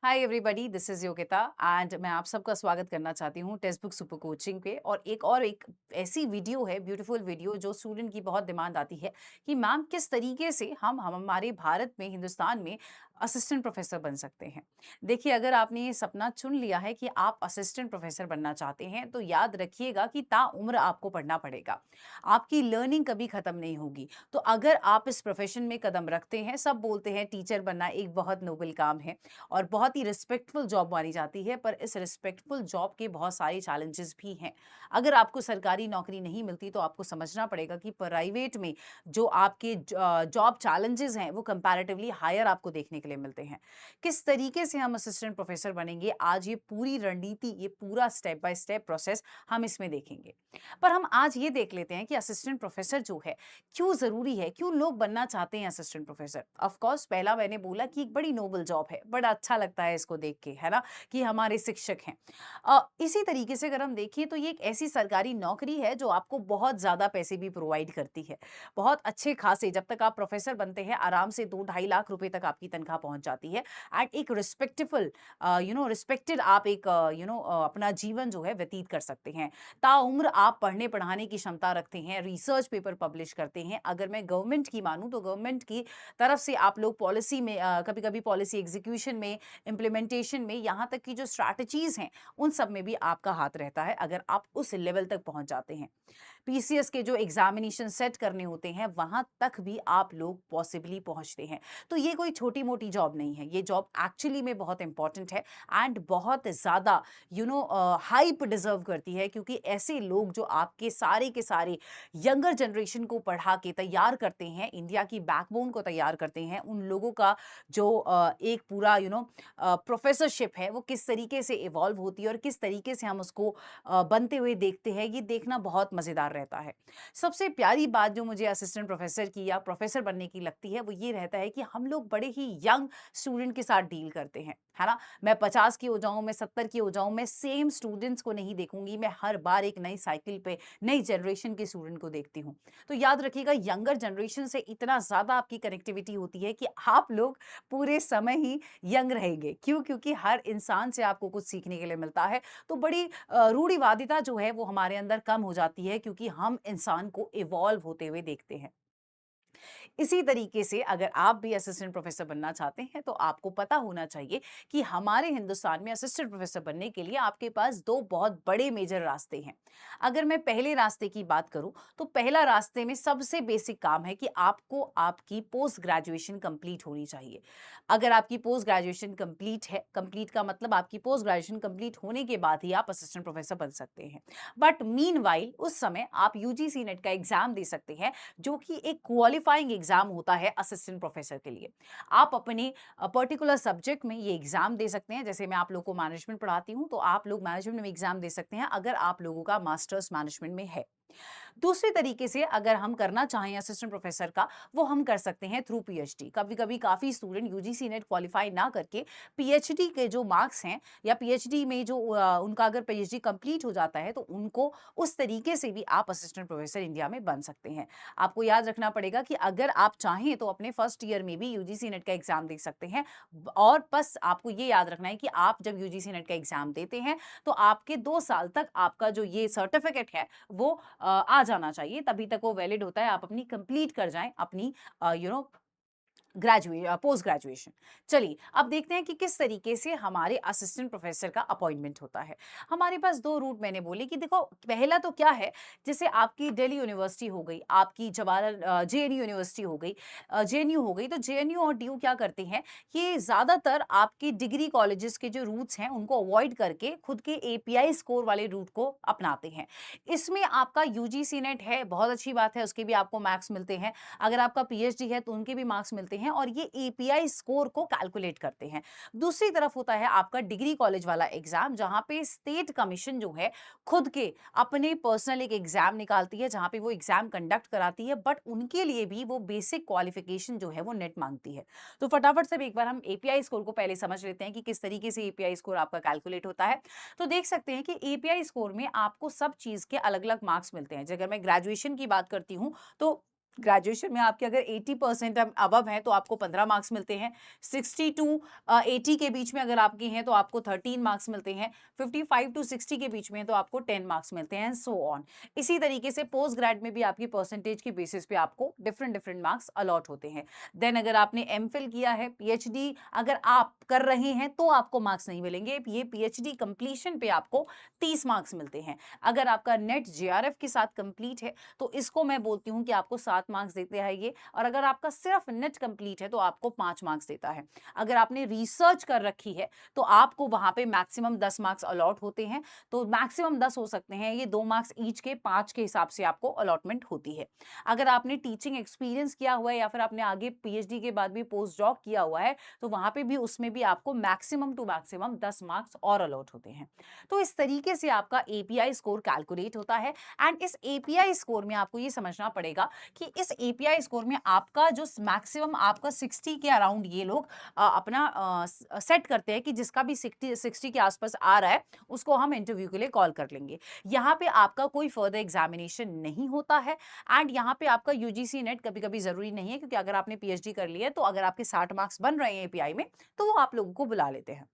Hi everybody, this is Yogita and मैं आप सबका स्वागत करना चाहती हूँ टेक्स्ट बुक सुपर कोचिंग पे। और एक ऐसी वीडियो है, ब्यूटीफुल वीडियो, जो स्टूडेंट की बहुत डिमांड आती है कि मैम किस तरीके से हम हमारे भारत में, हिंदुस्तान में असिस्टेंट प्रोफेसर बन सकते हैं। देखिए, अगर आपने ये सपना चुन लिया है कि आप असिस्टेंट प्रोफेसर बनना चाहते हैं तो याद रखिएगा कि ताउम्र आपको पढ़ना पड़ेगा। आपकी लर्निंग कभी खत्म नहीं होगी। तो अगर आप इस प्रोफेशन में कदम रखते हैं, सब बोलते हैं टीचर बनना एक बहुत नोबल काम है और बहुत ही रिस्पेक्टफुल जॉब मानी जाती है, पर इस रिस्पेक्टफुल जॉब के बहुत सारे चैलेंजेस भी हैं। अगर आपको सरकारी नौकरी नहीं मिलती तो आपको समझना पड़ेगा कि प्राइवेट में जो आपके जॉब चैलेंजेस हैं वो कंपैरेटिवली हायर आपको देखने के लिए मिलते हैं। किस तरीके से हम असिस्टेंट प्रोफेसर बनेंगे, आज ये पूरी रणनीति, ये पूरा स्टेप बाय स्टेप प्रोसेस हम इसमें देखेंगे। पर हम आज ये देख लेते हैं कि असिस्टेंट प्रोफेसर जो है क्यों जरूरी है, क्यों लोग बनना चाहते हैं असिस्टेंट प्रोफेसर। ऑफ कोर्स, पहला मैंने बोला कि एक बड़ी नोबल जॉब है, बड़ा अच्छा लगता है इसको देख के, है ना, कि हमारे शिक्षक हैं। इसी तरीके से अगर हम देखें तो ये एक ऐसी सरकारी नौकरी है जो आपको बहुत ज्यादा पैसे भी प्रोवाइड करती है। बहुत अच्छे खासे, जब तक आप प्रोफेसर बनते हैं, आराम से 2-2.5 लाख रुपए तक आपकी तनख्वाह पहुंच जाती है। एंड एक रिस्पेक्टफुल, रिस्पेक्टेड आप एक अपना जीवन जो है व्यतीत कर सकते हैं। ताउम्र आप पढ़ने पढ़ाने की क्षमता रखते हैं, रिसर्च पेपर पब्लिश करते हैं। अगर मैं गवर्नमेंट की मानूं तो गवर्नमेंट की तरफ से आप लोग पॉलिसी में, कभी-कभी पॉलिसी एग्जीक्यूशन में, इम्प्लीमेंटेशन में, यहाँ तक कि जो स्ट्रैटेजीज हैं, उन सब में भी आपका हाथ रहता है अगर आप उस लेवल तक पहुंच जाते हैं। पीसीएस के जो एग्जामिनेशन सेट करने होते हैं, वहां तक भी आप लोग पॉसिबली पहुंचते हैं। तो ये कोई छोटी मोटी जॉब नहीं है, ये जॉब एक्चुअली में बहुत इंपॉर्टेंट है एंड बहुत ज्यादा हाइप डिजर्व करती है, क्योंकि ऐसे लोग जो आपके सारे के सारे यंगर जनरेशन को पढ़ा के तैयार करते हैं, इंडिया की बैकबोन को तैयार करते हैं, उन लोगों का जो एक पूरा प्रोफेसरशिप है वो किस तरीके से इवॉल्व होती है और किस तरीके से हम उसको बनते हुए देखते हैं, ये देखना बहुत मजेदार रहता है। सबसे प्यारी बात जो मुझे असिस्टेंट प्रोफेसर की या प्रोफेसर बनने की लगती है वो ये रहता है कि हम लोग बड़े ही यंग स्टूडेंट के साथ डील करते हैं, है ना। मैं 50 की हो जाऊं, मैं 70 की हो जाऊं, मैं सेम स्टूडेंट्स को नहीं देखूंगी, मैं हर बार एक नई साइकिल पे नई जनरेशन के स्टूडेंट को देखती हूँ। तो याद रखिएगा, यंगर जनरेशन से इतना ज्यादा आपकी कनेक्टिविटी होती है कि आप लोग पूरे समय ही यंग रहेंगे। क्यों? क्योंकि हर इंसान से आपको कुछ सीखने के लिए मिलता है। तो बड़ी रूढ़िवादिता जो है वो हमारे अंदर कम हो जाती है, क्योंकि हम इंसान को इवॉल्व होते हुए देखते हैं। इसी तरीके से अगर आप भी असिस्टेंट प्रोफेसर बनना चाहते हैं तो आपको पता होना चाहिए कि हमारे हिंदुस्तान में असिस्टेंट प्रोफेसर बनने के लिए आपके पास दो बहुत बड़े मेजर रास्ते हैं। अगर मैं पहले रास्ते की बात करूं तो पहला रास्ते में सबसे बेसिक काम है कि आपको आपकी पोस्ट ग्रेजुएशन कंप्लीट होनी चाहिए। अगर आपकी पोस्ट ग्रेजुएशन कंप्लीट है, कंप्लीट का मतलब आपकी पोस्ट ग्रेजुएशन कंप्लीट होने के बाद ही आप असिस्टेंट प्रोफेसर बन सकते हैं। बट मीनवाइल उस समय आप यूजीसी नेट का एग्जाम दे सकते हैं, जो कि एक क्वालिफाइंग एग्जाम होता है असिस्टेंट प्रोफेसर के लिए। आप अपने पर्टिकुलर सब्जेक्ट में ये एग्जाम दे सकते हैं। जैसे मैं आप लोगों को मैनेजमेंट पढ़ाती हूँ तो आप लोग मैनेजमेंट में एग्जाम दे सकते हैं अगर आप लोगों का मास्टर्स मैनेजमेंट में है। दूसरे तरीके से अगर हम करना चाहें असिस्टेंट प्रोफेसर का, वो हम कर सकते हैं थ्रू पीएचडी। कभी कभी काफी स्टूडेंट यूजीसी नेट क्वालिफाई ना करके पीएचडी के जो मार्क्स हैं, या पीएचडी में जो उनका अगर पीएचडी कंप्लीट हो जाता है तो उनको उस तरीके से भी आप असिस्टेंट प्रोफेसर इंडिया में बन सकते हैं। आपको याद रखना पड़ेगा कि अगर आप चाहें तो अपने फर्स्ट ईयर में भी यूजीसी नेट का एग्जाम दे सकते हैं। और बस आपको ये याद रखना है कि आप जब यूजीसी नेट का एग्जाम देते हैं तो आपके 2 साल तक आपका जो ये सर्टिफिकेट है वो आ जाना चाहिए, तभी तक वो वैलिड होता है। आप अपनी कंप्लीट कर जाएं अपनी पोस्ट ग्रेजुएशन। चलिए अब देखते हैं कि किस तरीके से हमारे असिस्टेंट प्रोफेसर का अपॉइंटमेंट होता है। हमारे पास दो रूट मैंने बोले कि देखो, पहला तो क्या है, जैसे आपकी दिल्ली यूनिवर्सिटी हो गई, आपकी जवाहर जेएनयू यूनिवर्सिटी हो गई, जेएनयू हो गई, तो जेएनयू और डीयू क्या करते हैं, ये ज्यादातर आपकी डिग्री कॉलेजेस के जो रूट्स हैं उनको अवॉइड करके खुद के एपीआई स्कोर वाले रूट को अपनाते हैं। इसमें आपका यूजीसी नेट है, बहुत अच्छी बात है, उसके भी आपको मार्क्स मिलते हैं। अगर आपका पीएचडी है तो उनके भी मार्क्स मिलते हैं और ये एपीआई स्कोर को कैलकुलेट करते हैं। दूसरी तरफ होता है आपका डिग्री कॉलेज वाला एग्जाम, जहां पे स्टेट कमीशन जो है खुद के अपने पर्सनल एक एग्जाम निकालती है, जहां पे वो एग्जाम कंडक्ट कराती है, बट उनके लिए भी वो बेसिक क्वालिफिकेशन जो है वो नेट मांगती है। तो फटाफट से एक बार हम एपीआई स्कोर को पहले समझ लेते हैं कि किस तरीके से एपीआई स्कोर आपका कैलकुलेट होता है। तो देख सकते हैं कि एपीआई स्कोर में आपको सब चीज के अलग अलग मार्क्स मिलते हैं। अगर मैं ग्रेजुएशन की बात करती हूँ तो ग्रेजुएशन में आपके अगर 80% अबव हैं तो आपको 15 मार्क्स मिलते हैं। 60 टू 80 के बीच में अगर आपके हैं तो आपको 13 मार्क्स मिलते हैं। 55 टू 60 के बीच में तो आपको 10 मार्क्स मिलते हैं, एंड सो ऑन। इसी तरीके से पोस्ट ग्रेड में भी आपकी परसेंटेज के बेसिस पे आपको डिफरेंट डिफरेंट मार्क्स अलॉट होते हैं। देन अगर आपने एमफिल किया है, पीएचडी अगर आप कर रहे हैं तो आपको मार्क्स नहीं मिलेंगे। ये पीएचडी कंप्लीशन पे आपको 30 मार्क्स मिलते हैं। अगर आपका नेट जेआरएफ के साथ कंप्लीट है तो इसको मैं बोलती हूँ कि आपको 7 मार्क्स देते हैं ये, और अगर आपका सिर्फ नेट कंप्लीट है तो आपको 5 मार्क्स देता है। अगर आपने रिसर्च कर रखी है तो आपको वहां पे मैक्सिमम 10 मार्क्स अलॉट होते हैं। तो मैक्सिमम 10 हो सकते हैं, ये 2 मार्क्स ईच के 5 के हिसाब से आपको अलॉटमेंट होती है। अगर आपने टीचिंग एक्सपीरियंस किया हुआ है या फिर आपने आगे पीएचडी के बाद भी पोस्ट डॉक किया हुआ है तो वहां पे भी उसमें भी आपको मैक्सिमम टू मैक्सिमम 10 मार्क्स और अलॉट होते हैं। तो इस तरीके से आपका एपीआई स्कोर कैलकुलेट होता है। एंड इस एपीआई स्कोर में आपको ये समझना पड़ेगा कि इस एपीआई स्कोर में आपका जो मैक्सिमम आपका 60 के अराउंड ये लोग अपना सेट करते हैं कि जिसका भी 60 के आसपास आ रहा है उसको हम इंटरव्यू के लिए कॉल कर लेंगे। यहाँ पे आपका कोई फर्दर एग्जामिनेशन नहीं होता है। एंड यहाँ पे आपका यूजीसी नेट कभी कभी जरूरी नहीं है, क्योंकि अगर आपने पीएचडी कर लिया है तो अगर आपके 60 मार्क्स बन रहे हैं एपीआई में तो वो आप लोगों को बुला लेते हैं।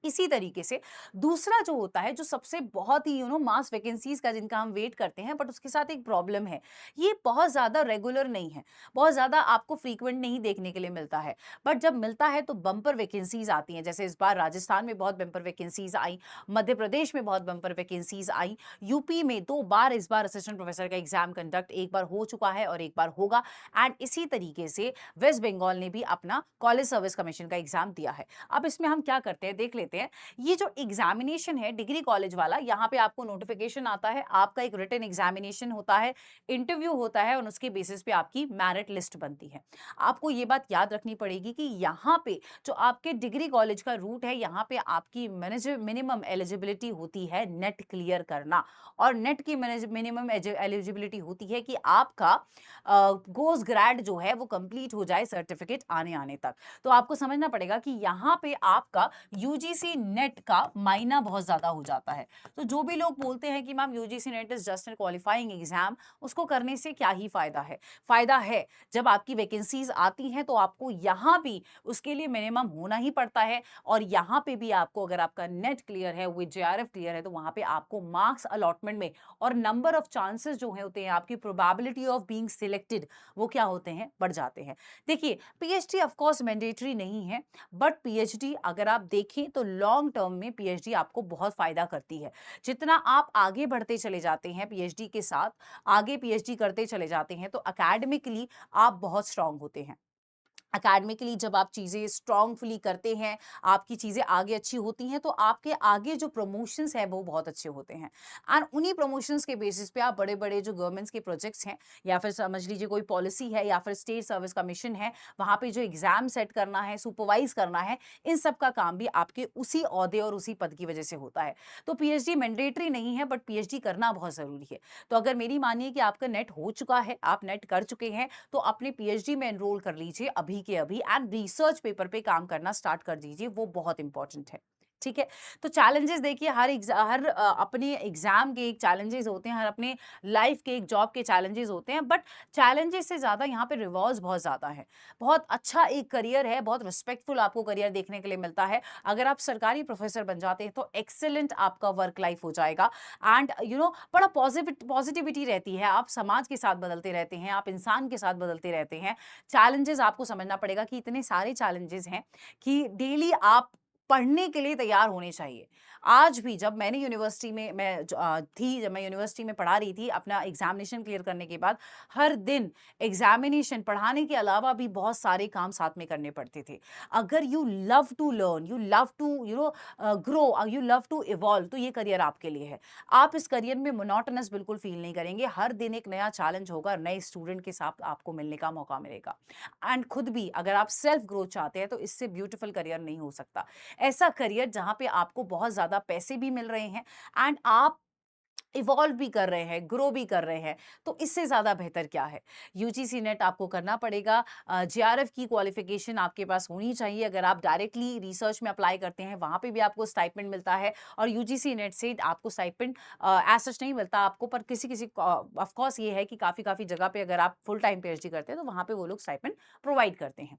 इसी तरीके से दूसरा जो होता है, जो सबसे बहुत ही मास वैकेंसीज का जिनका हम वेट करते हैं, बट उसके साथ एक प्रॉब्लम है, ये बहुत ज्यादा रेगुलर नहीं है, बहुत ज्यादा आपको फ्रीक्वेंट नहीं देखने के लिए मिलता है। बट जब मिलता है तो बम्पर वैकेंसीज आती हैं। जैसे इस बार राजस्थान में बहुत बम्पर वैकेंसीज आई, मध्य प्रदेश में बहुत बम्पर वैकेंसीज आई, यूपी में 2 बार इस बार असिस्टेंट प्रोफेसर का एग्जाम कंडक्ट एक बार हो चुका है और एक बार होगा। एंड इसी तरीके से वेस्ट बंगाल ने भी अपना कॉलेज सर्विस कमीशन का एग्जाम दिया है। अब इसमें हम क्या करते हैं देख लेते हैं। ये जो एग्जामिनेशन है डिग्री कॉलेज वाला, यहाँ पे आपको नोटिफिकेशन आता है, आपका एक रिटन एग्जामिनेशन होता है, इंटरव्यू होता है, और उसके बेसिस पे आपकी मेरिट लिस्ट बनती है। आपको ये बात याद रखनी पड़ेगी कि यहाँ पे जो आपके डिग्री कॉलेज का रूट है, यहाँ पे आपकी मिनिमम एलिजिबिलिटी होती है नेट क्लियर करना। और नेट की मिनिमम एलिजिबिलिटी होती है कि आपका गोस ग्रेड जो है वो कंप्लीट हो जाए सर्टिफिकेट आने आने तक। तो आपको समझना पड़ेगा कि यहाँ पे आपका यूजीसी नेट का मायना बहुत ज्यादा हो जाता है। तो जो भी लोग बोलते हैं कि ma'am UGC net is just an qualifying exam, उसको करने से क्या ही फायदा है। फायदा है, जब आपकी वैकेंसीज आती हैं तो आपको यहाँ भी उसके लिए मिनिमम होना ही पड़ता है। और यहाँ पे भी आपको, अगर आपका नेट क्लियर है, विद जेआरएफ क्लियर है, तो वहां पे आपको मार्क्स अलॉटमेंट में और नंबर ऑफ चांसेस जो है होते हैं, आपकी प्रोबेबिलिटी ऑफ बीइंग सिलेक्टेड, वो क्या होते हैं, बढ़ जाते हैं। देखिए, पीएचडी ऑफ कोर्स मैंडेटरी नहीं है, बट पीएचडी अगर आप देखें तो लॉन्ग टर्म में पीएचडी आपको बहुत फायदा करती है। जितना आप आगे बढ़ते चले जाते हैं पीएचडी के साथ, आगे पीएचडी करते चले जाते हैं, तो एकेडमिकली आप बहुत स्ट्रांग होते हैं। एकेडमिकली जब आप चीज़ें स्ट्रांगफुली करते हैं, आपकी चीज़ें आगे अच्छी होती हैं, तो आपके आगे जो प्रमोशंस हैं वो बहुत अच्छे होते हैं। एंड उन्हीं प्रमोशंस के बेसिस पे आप बड़े-बड़े जो गवर्नमेंट्स के प्रोजेक्ट्स हैं, या फिर समझ लीजिए कोई पॉलिसी है, या फिर स्टेट सर्विस कमीशन है, वहाँ पे जो एग्ज़ाम सेट करना है, सुपरवाइज़ करना है, इन सब का काम भी आपके उसी ओहदे और उसी पद की वजह से होता है। तो पीएचडी मैंडेटरी नहीं है, बट पीएचडी करना बहुत ज़रूरी है। तो अगर मेरी मानिए कि आपका नेट हो चुका है, आप नेट कर चुके हैं, तो अपने पीएचडी में एनरोल कर लीजिए अभी के अभी, एंड रिसर्च पेपर पे काम करना स्टार्ट कर दीजिए, वो बहुत इंपॉर्टेंट है। ठीक है। तो चैलेंजेस देखिए, हर अपने एग्जाम के एक चैलेंजेस होते हैं, हर अपने लाइफ के एक जॉब के चैलेंजेस होते हैं, बट चैलेंजेस से ज्यादा यहाँ पे रिवॉर्ड्स बहुत ज्यादा है। बहुत अच्छा एक करियर है, बहुत रिस्पेक्टफुल आपको करियर देखने के लिए मिलता है। अगर आप सरकारी प्रोफेसर बन जाते हैं तो एक्सेलेंट आपका वर्क लाइफ हो जाएगा। एंड बड़ा पॉजिटिविटी रहती है, आप समाज के साथ बदलते रहते हैं, आप इंसान के साथ बदलते रहते हैं। चैलेंजेस आपको समझना पड़ेगा कि इतने सारे चैलेंजेस हैं कि डेली आप पढ़ने के लिए तैयार होने चाहिए। आज भी जब मैंने यूनिवर्सिटी में थी, जब मैं यूनिवर्सिटी में पढ़ा रही थी, अपना एग्जामिनेशन क्लियर करने के बाद हर दिन एग्जामिनेशन पढ़ाने के अलावा भी बहुत सारे काम साथ में करने पड़ते थे। अगर you love to learn, you love to grow, you love to evolve, तो ये करियर आपके लिए है। आप इस करियर में मोनोटोनस बिल्कुल फील नहीं करेंगे। हर दिन एक नया चैलेंज होगा, नए स्टूडेंट के साथ आपको मिलने का मौका मिलेगा। एंड खुद भी अगर आप सेल्फ ग्रोथ चाहते हैं तो इससे ब्यूटीफुल करियर नहीं हो सकता। ऐसा करियर जहां पे आपको बहुत ज्यादा पैसे भी मिल रहे हैं, एंड आप इवॉल्व भी कर रहे हैं, ग्रो भी कर रहे हैं, तो इससे ज़्यादा बेहतर क्या है? यूजीसी नेट आपको करना पड़ेगा। जेआरएफ की क्वालिफ़िकेशन आपके पास होनी चाहिए। अगर आप डायरेक्टली रिसर्च में अप्लाई करते हैं, वहाँ पे भी आपको स्टाइपेंड मिलता है और यूजीसी नेट से आपको स्टाइपेंड एज़ सच नहीं मिलता आपको, पर किसी-किसी ऑफ कोर्स ये है कि काफ़ी-काफ़ी जगह पे अगर आप फुल टाइम पीएचडी करते हैं, तो वहाँ पे वो लोग स्टाइपेंड प्रोवाइड करते हैं।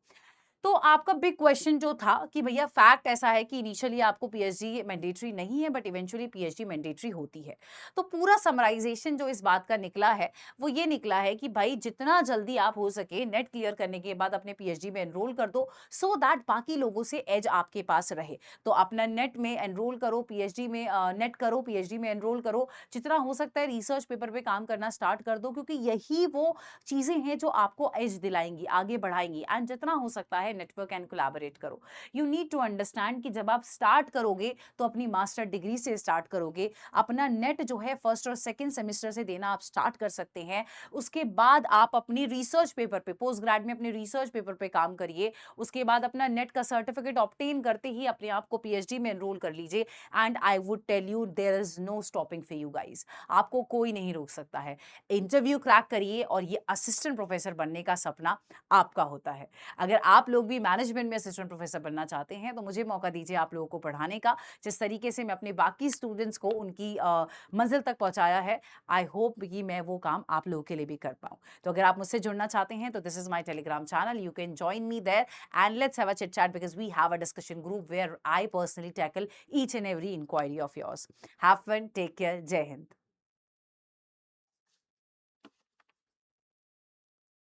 तो आपका बिग क्वेश्चन जो था कि भैया फैक्ट ऐसा है कि इनिशियली आपको पीएचडी मैंडेटरी नहीं है, बट इवेंचुअली पीएचडी मैंडेटरी होती है। तो पूरा समराइजेशन जो इस बात का निकला है, वो ये निकला है कि भाई जितना जल्दी आप हो सके नेट क्लियर करने के बाद अपने पीएचडी में एनरोल कर दो, सो दैट बाकी लोगों से एज आपके पास रहे। तो अपना नेट में एनरोल करो, पीएचडी में नेट करो, पीएचडी में एनरोल करो। जितना हो सकता है रिसर्च पेपर पे काम करना स्टार्ट कर दो, क्योंकि यही वो चीज़ें हैं जो आपको एज दिलाएँगी, आगे बढ़ाएँगी। एंड जितना हो सकता है नेटवर्क एंड कोलैबोरेट करो। यू नीड टू अंडरस्टैंड कि जब आप स्टार्ट करोगे तो अपनी मास्टर डिग्री से स्टार्ट करोगे। अपना नेट जो है फर्स्ट और सेकंड सेमेस्टर से देना आप स्टार्ट कर सकते हैं। उसके बाद आप अपनी रिसर्च पेपर पे, पोस्ट ग्रेड में अपने रिसर्च पेपर पे काम करिए। उसके बाद अपना नेट का सर्टिफिकेट ऑब्टेन करते ही अपने आप को पीएचडी में एनरोल कर लीजिए। And I would tell you there is no stopping for you guys. आपको कोई नहीं रोक सकता है। इंटरव्यू क्रैक करिए और ये असिस्टेंट प्रोफेसर बनने का सपना आपका होता है। अगर आप लोग भी मैनेजमेंट में असिस्टेंट प्रोफेसर बनना चाहते हैं, तो मुझे मौका दीजिए आप लोगों को पढ़ाने का। जिस तरीके से मैं अपने बाकी स्टूडेंट्स को उनकी मंजिल तक पहुंचाया है, आई होप कि मैं वो काम आप लोगों के लिए भी कर पाऊं। तो अगर आप मुझसे जुड़ना चाहते हैं, तो this is my Telegram channel, you can join me there and let's have a chit chat, because we have a discussion group where I personally tackle each and every inquiry of yours. Have fun, take care, Jai Hind.